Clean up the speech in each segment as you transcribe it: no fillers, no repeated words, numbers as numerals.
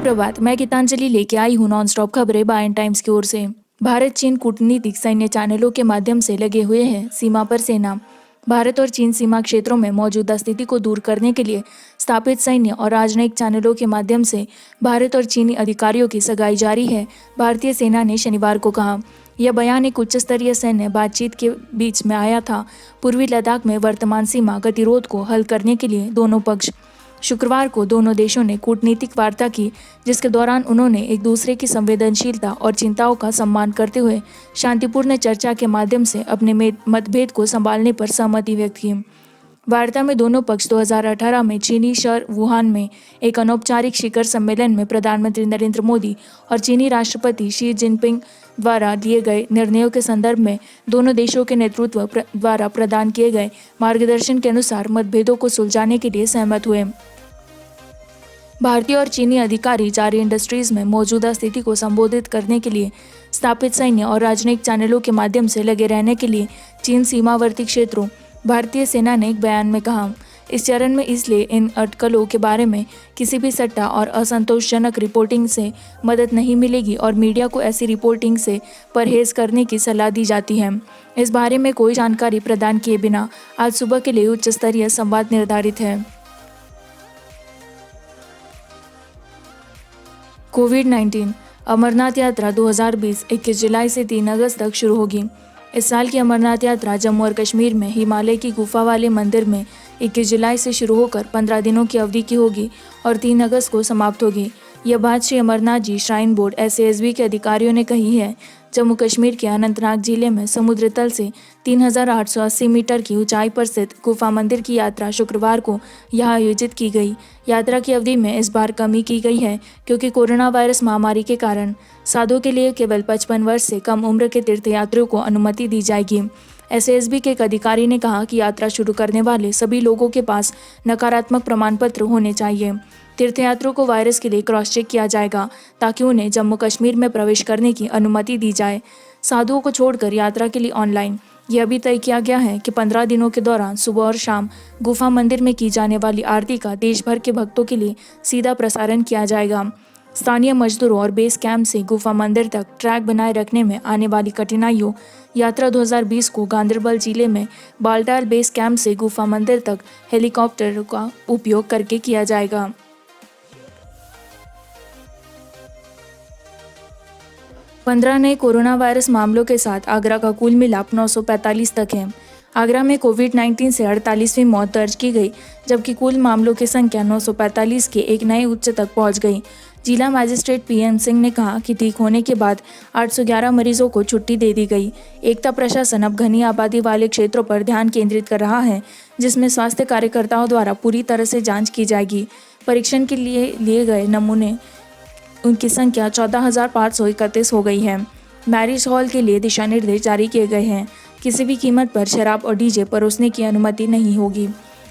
सुप्रभात, मैं गीतांजलि लेके आई हूँ नॉन स्टॉप खबरें बाय टाइम्स की ओर से। भारत चीन कूटनीतिक सैन्य चैनलों के माध्यम से लगे हुए हैं सीमा पर सेना। भारत और चीन सीमा क्षेत्रों में मौजूदा स्थिति को दूर करने के लिए स्थापित सैन्य और राजनयिक चैनलों के माध्यम से भारत और चीनी अधिकारियों की सगाई जारी है, भारतीय सेना ने शनिवार को कहा। यह बयान एक उच्च स्तरीय सैन्य बातचीत के बीच में आया था। पूर्वी लद्दाख में वर्तमान सीमा गतिरोध को हल करने के लिए दोनों पक्ष शुक्रवार को दोनों देशों ने कूटनीतिक वार्ता की, जिसके दौरान उन्होंने एक दूसरे की संवेदनशीलता और चिंताओं का सम्मान करते हुए शांतिपूर्ण चर्चा के माध्यम से अपने मतभेद को संभालने पर सहमति व्यक्त की। वार्ता में दोनों पक्ष 2018 में चीनी शहर वुहान में एक अनौपचारिक शिखर सम्मेलन में प्रधानमंत्री नरेंद्र मोदी और चीनी राष्ट्रपति शी जिनपिंग द्वारा लिए गए निर्णयों के संदर्भ में दोनों देशों के नेतृत्व द्वारा प्रदान किए गए मार्गदर्शन के अनुसार मतभेदों को सुलझाने के लिए सहमत हुए। भारतीय और चीनी अधिकारी जारी इंडस्ट्रीज में मौजूदा स्थिति को संबोधित करने के लिए स्थापित सैन्य और राजनयिक चैनलों के माध्यम से लगे रहने के लिए चीन सीमावर्ती क्षेत्रों, भारतीय सेना ने एक बयान में कहा। इस चरण में इसलिए इन अटकलों के बारे में किसी भी सट्टा और असंतोषजनक रिपोर्टिंग से मदद नहीं मिलेगी और मीडिया को ऐसी रिपोर्टिंग से परहेज करने की सलाह दी जाती है। इस बारे में कोई जानकारी प्रदान किए बिना आज सुबह के लिए उच्च स्तरीय संवाद निर्धारित है। कोविड-19 अमरनाथ यात्रा 2020 21 जुलाई से 3 अगस्त तक शुरू होगी। इस साल की अमरनाथ यात्रा जम्मू और कश्मीर में हिमालय की गुफा वाले मंदिर में 21 जुलाई से शुरू होकर 15 दिनों की अवधि की होगी और 3 अगस्त को समाप्त होगी। यह बात Shri Amarnath ji shrine board (SASB) के अधिकारियों ने कही है। जम्मू कश्मीर के अनंतनाग जिले में समुद्र तल से 3880 मीटर की ऊंचाई पर स्थित गुफा मंदिर की यात्रा शुक्रवार को यहां आयोजित की गई। यात्रा की अवधि में इस बार कमी की गई है क्योंकि कोरोना वायरस महामारी के कारण साधुओं के लिए केवल 55 वर्ष से कम उम्र के तीर्थयात्रियों को अनुमति दी जाएगी। SASB के एक अधिकारी ने कहा कि यात्रा शुरू करने वाले सभी लोगों के पास नकारात्मक प्रमाण पत्र होने चाहिए। तीर्थयात्रियों को वायरस के लिए क्रॉस चेक किया जाएगा ताकि उन्हें जम्मू कश्मीर में प्रवेश करने की अनुमति दी जाए। साधुओं को छोड़कर यात्रा के लिए ऑनलाइन यह भी तय किया गया है कि 15 दिनों के दौरान सुबह और शाम गुफा मंदिर में की जाने वाली आरती का देश भर के भक्तों के लिए सीधा प्रसारण किया जाएगा। स्थानीय मजदूरों और बेस कैंप से गुफा मंदिर तक ट्रैक बनाए रखने में आने वाली कठिनाइयों यात्रा 2020 को गांदरबल जिले में बालटाल बेस कैंप से गुफा मंदिर तक हेलीकॉप्टर का उपयोग करके किया जाएगा। 15 नए कोरोना वायरस मामलों के साथ आगरा का कुल मिलाप 945 तक है। आगरा में कोविड-19 से 48वीं मौत दर्ज की गई, जबकि कुल मामलों की संख्या 945 के एक नए उच्च तक पहुंच गई। जिला मजिस्ट्रेट PM सिंह ने कहा कि ठीक होने के बाद 811 मरीजों को छुट्टी दे दी गई। एकता प्रशासन अब घनी आबादी वाले क्षेत्रों पर ध्यान केंद्रित कर रहा है, जिसमें स्वास्थ्य कार्यकर्ताओं द्वारा पूरी तरह से जांच की जाएगी। परीक्षण के लिए गए नमूने उनकी संख्या 14,531 हो गई है। मैरिज हॉल के लिए दिशा निर्देश जारी किए गए हैं। किसी भी कीमत पर शराब और DJ परोसने की अनुमति नहीं होगी।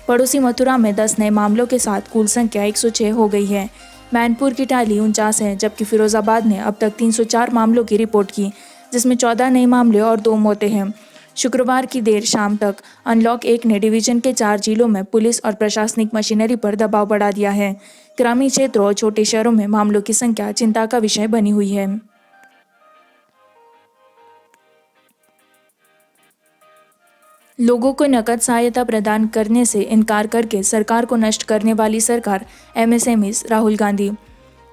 पड़ोसी मथुरा में 10 नए मामलों के साथ कुल संख्या 106 हो गई है। मैनपुर की टाली 49 है, जबकि फिरोजाबाद ने अब तक 304 मामलों की रिपोर्ट की, जिसमें 14 नए मामले और 2 मौतें हैं। शुक्रवार की देर शाम तक अनलॉक 1 ने डिवीजन के 4 जिलों में पुलिस और प्रशासनिक मशीनरी पर दबाव बढ़ा दिया है। ग्रामीण क्षेत्रों और छोटे शहरों में मामलों की संख्या चिंता का विषय बनी हुई है। लोगों को नकद सहायता प्रदान करने से इनकार करके सरकार को नष्ट करने वाली सरकार MSMEs राहुल गांधी।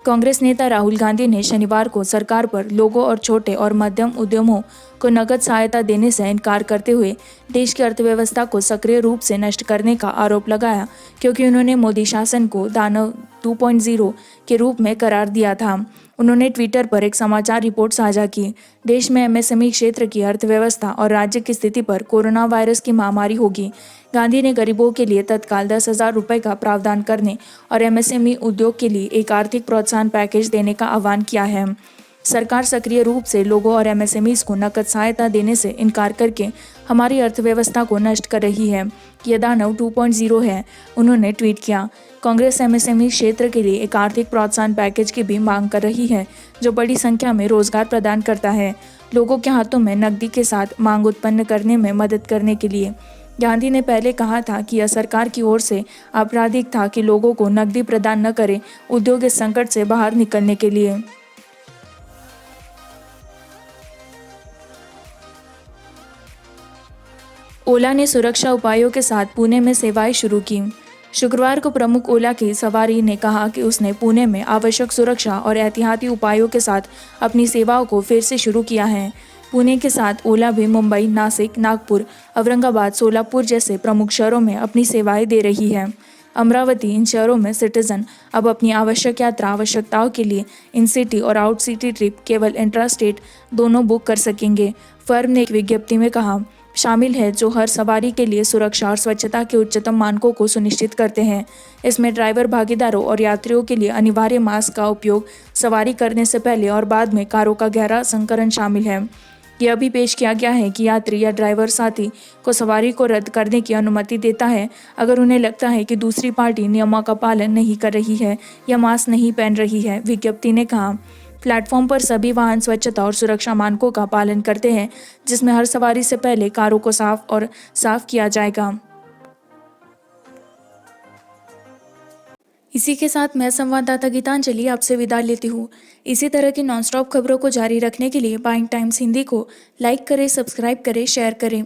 कांग्रेस नेता राहुल गांधी ने शनिवार को सरकार पर लोगों और छोटे और मध्यम उद्यमों को नकद सहायता देने से इनकार करते हुए देश की अर्थव्यवस्था को सक्रिय रूप से नष्ट करने का आरोप लगाया, क्योंकि उन्होंने मोदी शासन को दानव 2.0 के रूप में करार दिया था। उन्होंने ट्विटर पर एक समाचार रिपोर्ट साझा की। देश में MSME क्षेत्र की अर्थव्यवस्था और राज्य की स्थिति पर कोरोना वायरस की महामारी होगी। गांधी ने गरीबों के लिए तत्काल 10,000 रुपये का प्रावधान करने और MSME उद्योग के लिए एक आर्थिक प्रोत्साहन पैकेज देने का आह्वान किया है। सरकार सक्रिय रूप से लोगों और MSMEs को नकद सहायता देने से इनकार करके हमारी अर्थव्यवस्था को नष्ट कर रही है। यह दानव 2.0 है, उन्होंने ट्वीट किया। कांग्रेस MSME क्षेत्र के लिए एक आर्थिक प्रोत्साहन पैकेज की भी मांग कर रही है, जो बड़ी संख्या में रोजगार प्रदान करता है। लोगों के हाथों में नकदी के साथ मांग उत्पन्न करने में मदद करने के लिए गांधी ने पहले कहा था कि यह सरकार की ओर से आपराधिक था कि लोगों को नकदी प्रदान न करें उद्योग इस संकट से बाहर निकलने के लिए। ओला ने सुरक्षा उपायों के साथ पुणे में सेवाएं शुरू की। शुक्रवार को प्रमुख ओला की सवारी ने कहा कि उसने पुणे में आवश्यक सुरक्षा और एहतियाती उपायों के साथ अपनी सेवाओं को फिर से शुरू किया है। पुणे के साथ ओला भी मुंबई, नासिक, नागपुर, औरंगाबाद, सोलापुर जैसे प्रमुख शहरों में अपनी सेवाएं दे रही है। अमरावती, इन शहरों में सिटीजन अब अपनी आवश्यक यात्रा आवश्यकताओं के लिए इन सिटी और आउट सिटी ट्रिप केवल इंट्रा स्टेट दोनों बुक कर सकेंगे। फर्म ने एक विज्ञप्ति में कहा, शामिल है जो हर सवारी के लिए सुरक्षा और स्वच्छता के उच्चतम मानकों को सुनिश्चित करते हैं। इसमें ड्राइवर भागीदारों और यात्रियों के लिए अनिवार्य मास्क का उपयोग, सवारी करने से पहले और बाद में कारों का गहरा संकलन शामिल है। यह भी पेश किया गया है कि यात्री या ड्राइवर साथी को सवारी को रद्द करने की अनुमति देता है अगर उन्हें लगता है कि दूसरी पार्टी नियमों का पालन नहीं कर रही है या मास्क नहीं पहन रही है। विज्ञप्ति ने कहा, प्लेटफॉर्म पर सभी वाहन स्वच्छता और सुरक्षा मानकों का पालन करते हैं, जिसमें हर सवारी से पहले कारों को साफ किया जाएगा। इसी के साथ मैं संवाददाता गीतांजलि आपसे विदा लेती हूँ। इसी तरह की नॉनस्टॉप खबरों को जारी रखने के लिए बाइंग टाइम्स हिंदी को लाइक करें, सब्सक्राइब करें, शेयर करें।